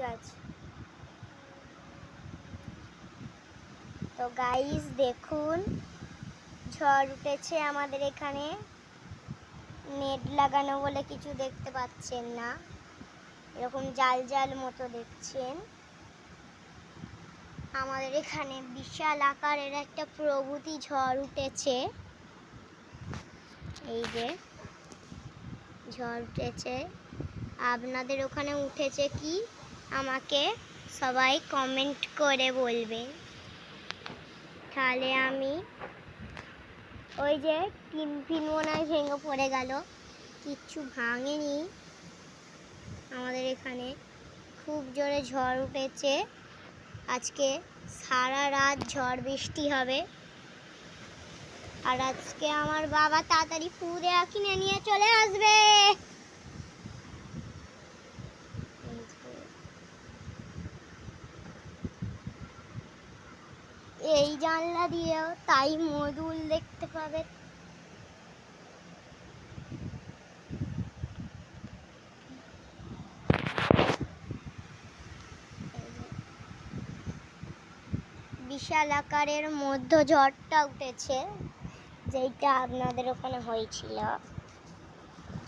ঠিক আছে। তো গাইস দেখুন, ঝড় উঠেছে আমাদের এখানে। নেট লাগানো বলে কিছু দেখতে পাচ্ছেন না, এরকম জাল জাল মতো দেখছেন। আমাদের এখানে বিশাল আকারের একটা প্রভূতি ঝড় উঠেছে। এই যে ঝড় উঠেছে, আপনাদের ওখানে উঠেছে কি আমাকে সবাই কমেন্ট করে বলবে, তাহলে আমি ওই যে টিন মনে হয় ভেঙে পড়ে গেল, কিচ্ছু ভাঙেনি। আমাদের এখানে খুব জোরে ঝড় উঠেছে, আজকে সারা রাত ঝড় বৃষ্টি হবে। আর আজকে আমার বাবা তাড়াতাড়ি পুরে কিনে নিয়ে চলে আসবে। এই জানলা দিয়েও তাই মধুল দেখতে পাবে। বিশাল আকারের মধ্য ঝড়টা উঠেছে, যেটা আপনাদের ওখানে হয়েছিল।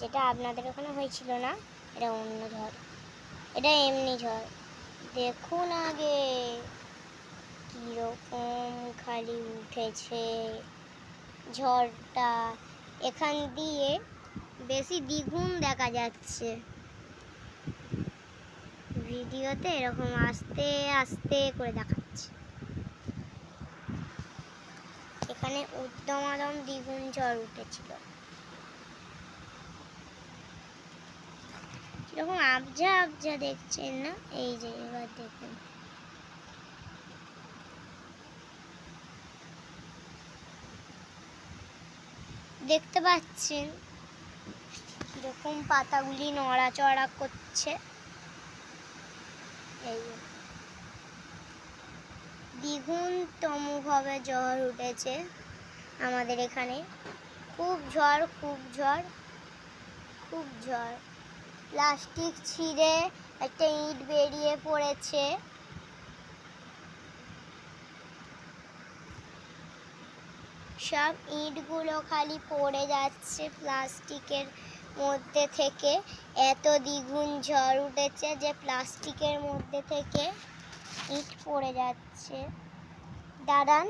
যেটা আপনাদের ওখানে হয়েছিল না, এটা অন্য ঝড়, এটা এমনি ঝড়। দেখুন আগে কিরকম খালি উঠেছে ঝড়টা, এখান দিয়ে বেশি দ্বিগুণ দেখা যাচ্ছে। ভিডিওতে এরকম আস্তে আস্তে করে দেখাচ্ছে, এখানে উদ্যমাদম দ্বিগুণ ঝড় উঠেছিল। এরকম আবজা আবজা দেখছেন না, এই যে এবার দেখুন। দেখতে পাচ্ছেন কিরকম পাতাগুলি নড়াচড়া করছে। এই দ্বিগুণতম ভাবে ঝড় উঠেছে আমাদের এখানে। খুব ঝড়, খুব ঝড়, খুব ঝড়। প্লাস্টিক ছিঁড়ে একটা ইট বেরিয়ে পড়েছে। সব ইটগুলো খালি পড়ে যাচ্ছে প্লাস্টিকের মধ্যে থেকে। এত দ্বিগুণ ঝড় উঠেছে যে প্লাস্টিকের মধ্যে থেকে ইট পড়ে যাচ্ছে। দাঁড়ান।